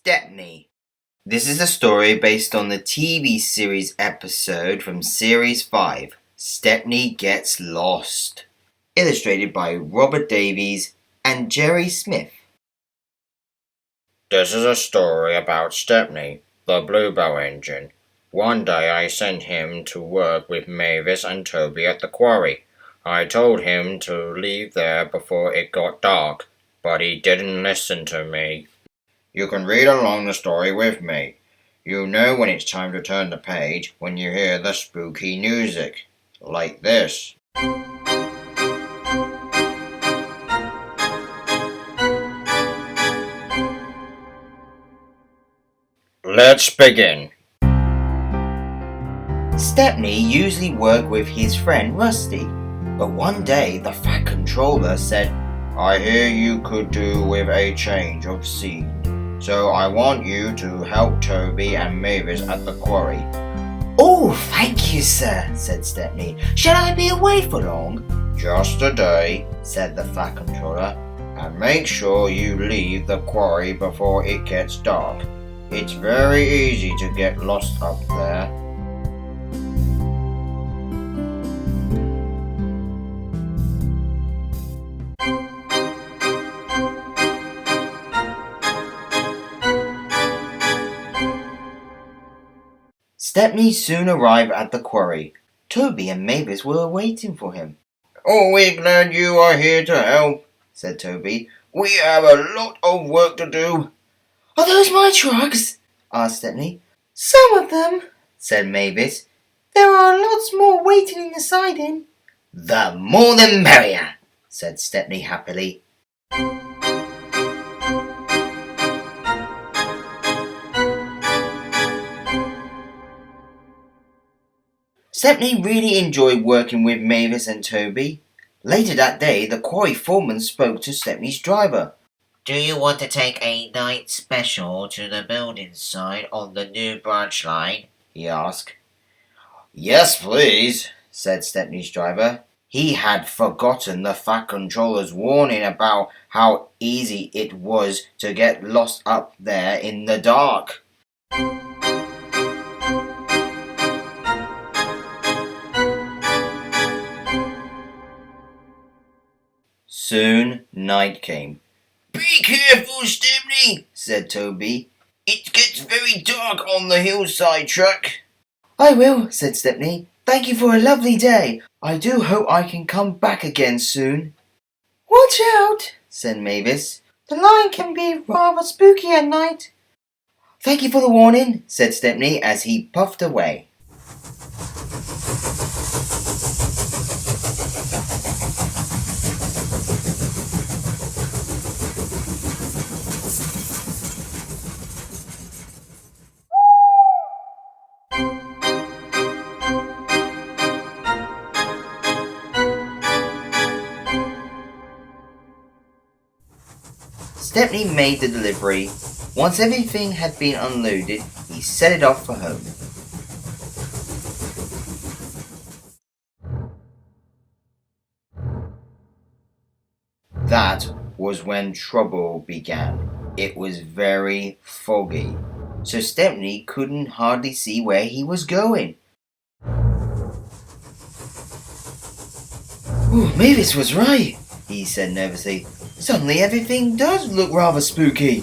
Stepney. This is a story based on the TV series episode from Series 5, Stepney Gets Lost, illustrated by Robert Davies and Jerry Smith. This is a story about Stepney, the bluebell engine. One day I sent him to work with Mavis and Toby at the quarry. I told him to leave there before it got dark, but he didn't listen to me. You can read along the story with me. You know when it's time to turn the page when you hear the spooky music, like this. Let's begin. Stepney usually worked with his friend Rusty, but one day the Fat Controller said, I hear you could do with a change of scene, so I want you to help Toby and Mavis at the quarry. Oh, thank you, sir, said Stepney. Shall I be away for long? Just a day, said the Fat Controller. And make sure you leave the quarry before it gets dark. It's very easy to get lost up there. Stepney soon arrived at the quarry. Toby and Mavis were waiting for him. Oh, we're glad you are here to help, said Toby. We have a lot of work to do. Are those my trucks? Asked Stepney. Some of them, said Mavis. There are lots more waiting in the siding. The more the merrier, said Stepney happily. Stepney really enjoyed working with Mavis and Toby. Later that day, the quarry foreman spoke to Stepney's driver. Do you want to take a night special to the building site on the new branch line? He asked. Yes, please, said Stepney's driver. He had forgotten the Fat Controller's warning about how easy it was to get lost up there in the dark. Soon night came. Be careful, Stepney, said Toby. It gets very dark on the hillside track. I will, said Stepney. Thank you for a lovely day. I do hope I can come back again soon. Watch out, said Mavis. The line can be rather spooky at night. Thank you for the warning, said Stepney as he puffed away. Stepney made the delivery. Once everything had been unloaded, he set it off for home. That was when trouble began. It was very foggy, so Stepney couldn't hardly see where he was going. Oh, Mavis was right, he said nervously. Suddenly everything does look rather spooky.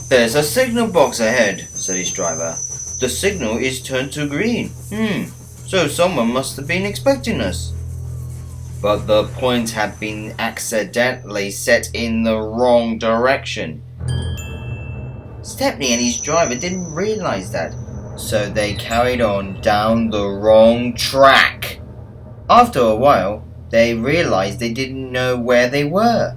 There's a signal box ahead, said his driver. The signal is turned to green. So someone must have been expecting us. But the point had been accidentally set in the wrong direction. Stepney and his driver didn't realize that, so they carried on down the wrong track. After a while, they realized they didn't know where they were.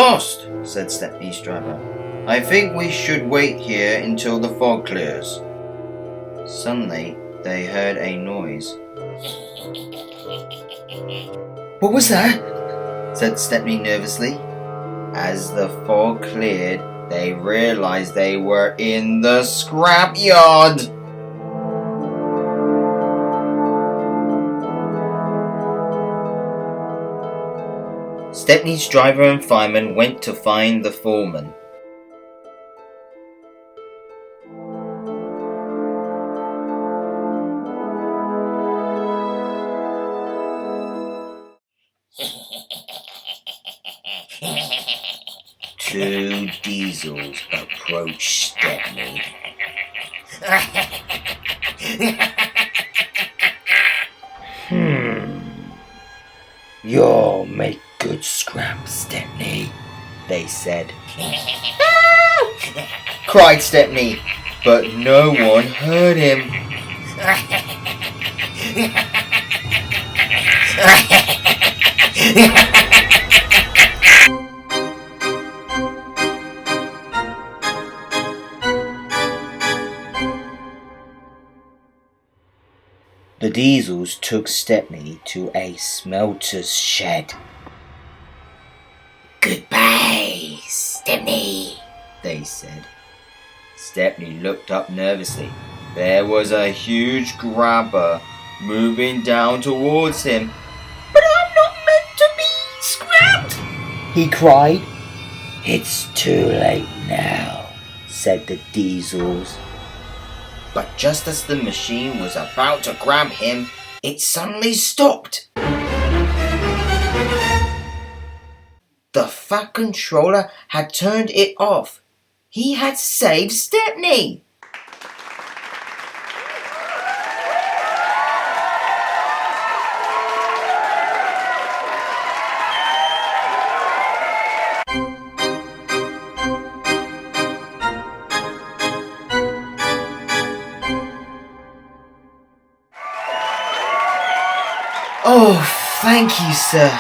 lost, said Stepney's driver. I think we should wait here until the fog clears. Suddenly, they heard a noise. What was that? Said Stepney nervously. As the fog cleared, they realized they were in the scrapyard. Stepney's driver and fireman went to find the foreman. Two diesels approached Stepney. You'll make good scrap, Stepney, they said. Cried Stepney, but no one heard him. The diesels took Stepney to a smelter's shed. Goodbye, Stepney, they said. Stepney looked up nervously. There was a huge grabber moving down towards him. But I'm not meant to be scrapped, he cried. It's too late now, said the diesels. But just as the machine was about to grab him, it suddenly stopped. The fat controller had turned it off. He had saved Stepney. Oh, thank you, sir,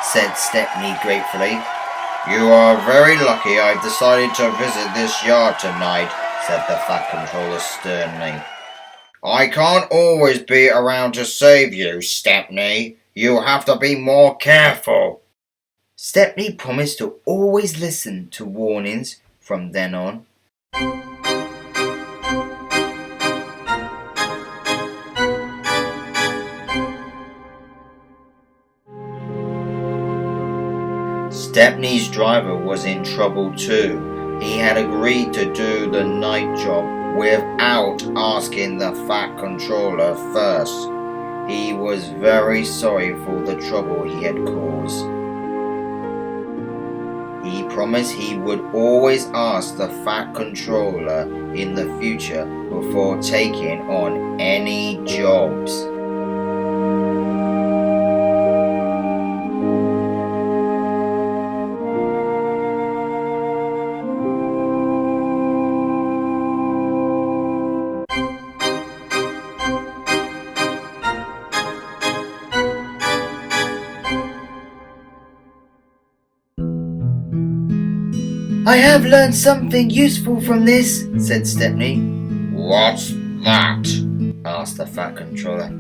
said Stepney gratefully. You are very lucky I've decided to visit this yard tonight, said the fat controller sternly. I can't always be around to save you, Stepney. You have to be more careful. Stepney promised to always listen to warnings from then on. Stepney's driver was in trouble too. He had agreed to do the night job without asking the fat controller first. He was very sorry for the trouble he had caused. He promised he would always ask the fat controller in the future before taking on any jobs. I have learned something useful from this, said Stepney. What's that? Asked the fat controller.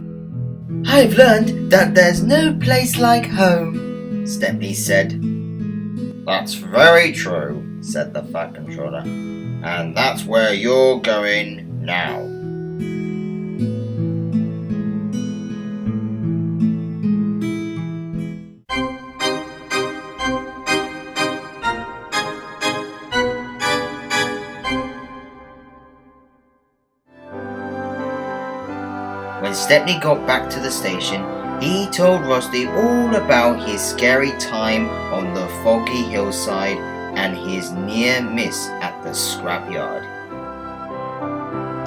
I've learned that there's no place like home, Stepney said. That's very true, said the fat controller. And that's where you're going now. When Stepney got back to the station, he told Rusty all about his scary time on the foggy hillside and his near miss at the scrapyard.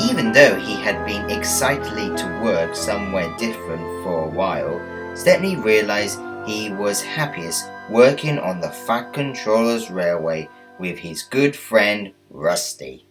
Even though he had been excitedly to work somewhere different for a while, Stepney realized he was happiest working on the fat controller's railway with his good friend Rusty.